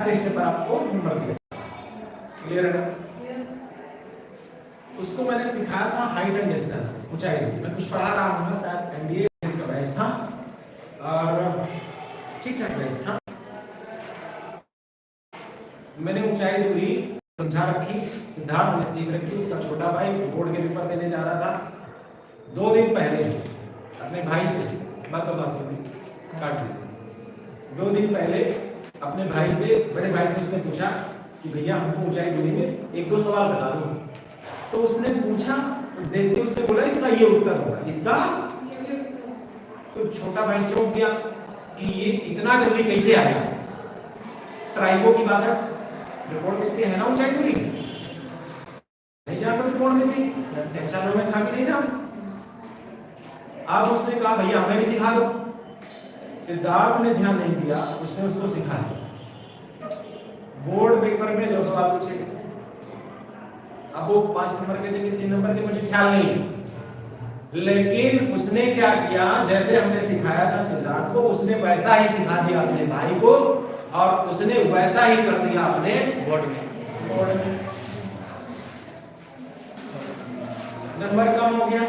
हर step पर आपको number दिया। क्लियर है ना? उसको मैंने सिखाया था हाइट एंड डिस्टेंस, ऊंचाई दूरी। मैं कुछ पढ़ा रहा हूँ शायद एनडीए का बैच था और ठीक ठाक बैच था। मैंने ऊंचाई दूरी समझा रखी, सिद्धार्थ ने सीख रखी। उसका छोटा भाई बोर्ड के पेपर देने जा रहा था 2 दिन पहले अपने भाई से बात काट लीजिए। 2 दिन पहले अपने भाई से, बड़े भाई से उसने पूछा कि भैया हमको ऊंचाई दूरी में 1-2 सवाल बता दो। तो उसने पूछा, देखते उसने बोला इसका ये उत्तर होगा, इसका। तो छोटा भाई चौंक गया कि ये इतना जल्दी कैसे आया। ट्राइबो की बात है, रिपोर्ट देते हैं ना ऊंचाई दूरी, नहीं जानते रिपोर्ट देती, पहचानो में था कि नहीं था। अब उसने कहा भैया हमें भी सिखा दो। सिद्धार्थ ने ध्यान नहीं दिया, उसने उसको सिखा दिया। बोर्ड पेपर में 2 सवाल पूछे। अब वो 5 नंबर के थे कि 3 नंबर के मुझे ख्याल नहीं, लेकिन उसने क्या किया, जैसे हमने सिखाया था सिद्धार्थ को, उसने वैसा ही सिखा दिया अपने भाई को और उसने वैसा ही कर दिया अपने बोर्ड में। नंबर कम हो गया।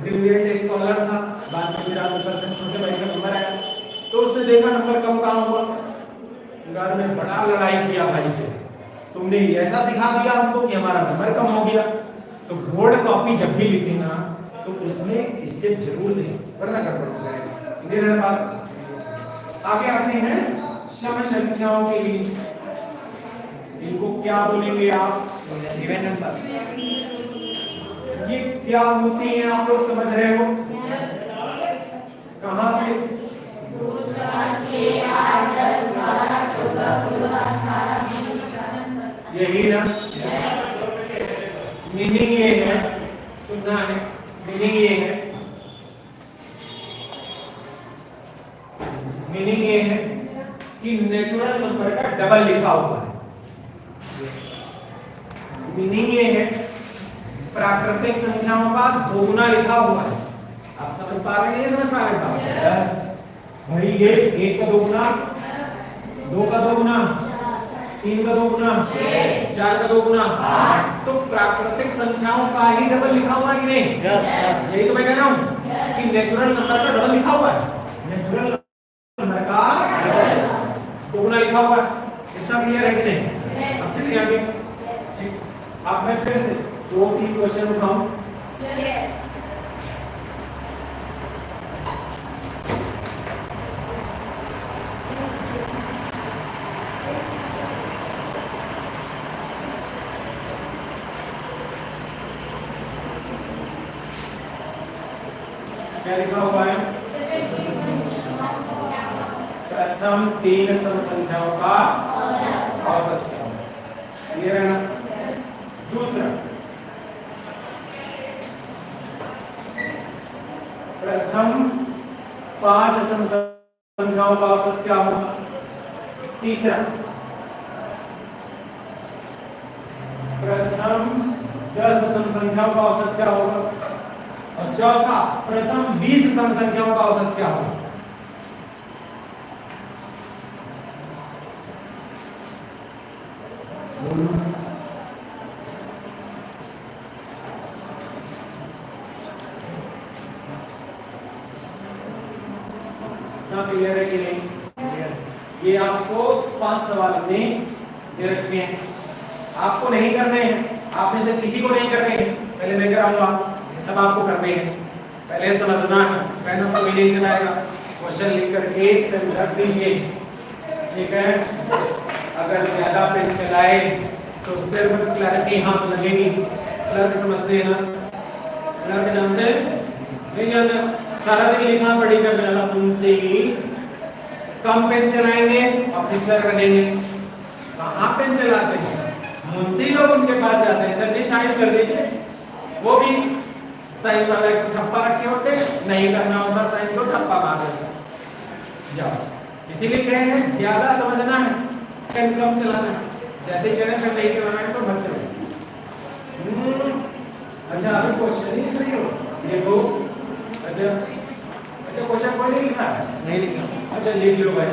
ब्रिलियंट स्कॉलर था, बाद में मेरा परसेंट छोटे भाई का नंबर आया। तो उसने देखा नंबर कम कहां हुआ, घर में बड़ा लड़ाई किया भाई से, तुमने ऐसा सिखा दिया हमको कि हमारा नंबर कम हो गया। तो बोर्ड कॉपी जब भी लिखे ना तो उसमें स्टेप जरूर दें, वरना गड़बड़ हो जाएगा। क्लियर है बात? आगे आते हैं सम संख्याओं के लिए। इनको क्या बोलेंगे आप? Even number. ये क्या होती हैं आप लोग समझ रहे हो? कहां से? 2, 4, 6, 8, 10, 12, 14, 16, 18, 20, यही ना मीनिंग ये है, सुनना है, मीनिंग ये है, मीनिंग ये है कि नेचुरल नंबर का डबल लिखा हुआ है। मीनिंग ये है प्राकृतिक संख्याओं का 2 गुना लिखा हुआ है। आप समझ पा रहे हैं? समझ पा रहे हैं? भाई ये 1 का 2 गुना, 2 का 2 गुना, 3 का 2 गुना, 4 का 2 गुना, 8। तो प्राकृतिक संख्याओं का ही डबल लिखा हुआ है कि नहीं? यही तो मैं कह रहा हूँ कि नेचुरल नंबर का डबल लिखा हुआ है। नेचुरल नंबर का 2 गुना लिखा हुआ है। इतना क्लियर है कि नहीं? अब चलिए आगे। ठीक, अब मैं फिर से 2-3 क्वेश्चन उठाऊं। क्या लिखा हुआ है? प्रथम 3 सम संख्याओं का औसत क्या होगा? क्लियर है ना? दूसरा, प्रथम 5 सम संख्याओं का औसत क्या होगा? तीसरा, प्रथम 10 सम संख्याओं का औसत क्या होगा? और चौथा, प्रथम 20 सम संख्याओं का औसत क्या होगा? ना क्लियर है कि नहीं? ये आपको 5 सवाल में दे रखे हैं, आपको नहीं करने हैं, आप में से किसी को नहीं करने हैं। पहले मैं कराऊंगा, तब आपको करने हैं। पहले समझना है, पेन आपको भी नहीं चलाएगा, क्वेश्चन लिख करके पेन रख दीजिए, ठीक है? अगर ज्यादा पेन चलाए तो सिर्फ क्लर्क के हाथ लगेगी। क्लर्क समझते हैं ना? क्लर्क जानते हैं? नहीं जानते? सारा दिन लिखना पड़ेगा, मेरा उनसे ही कम पेन चलाएंगे, ऑफिसर बनेंगे। कहाँ पेन चलाते हैं? मुंशी लोग उनके पास जाते हैं, सर जी साइन कर दीजिए, वो भी साइन वाला एक ठप्पा रखे होते, नहीं करना होता साइन तो ठप्पा मार देते। जाओ, इसीलिए कह रहे हैं ज्यादा समझना है, पेन कम चलाना है। जैसे कह रहे हैं नहीं चलाना है तो मत चलाओ। अच्छा, अभी क्वेश्चन ही लिख रही हो? देखो, अच्छा क्वेश्चन कोई नहीं लिखा है? नहीं लिखा। अच्छा लिख लो भाई।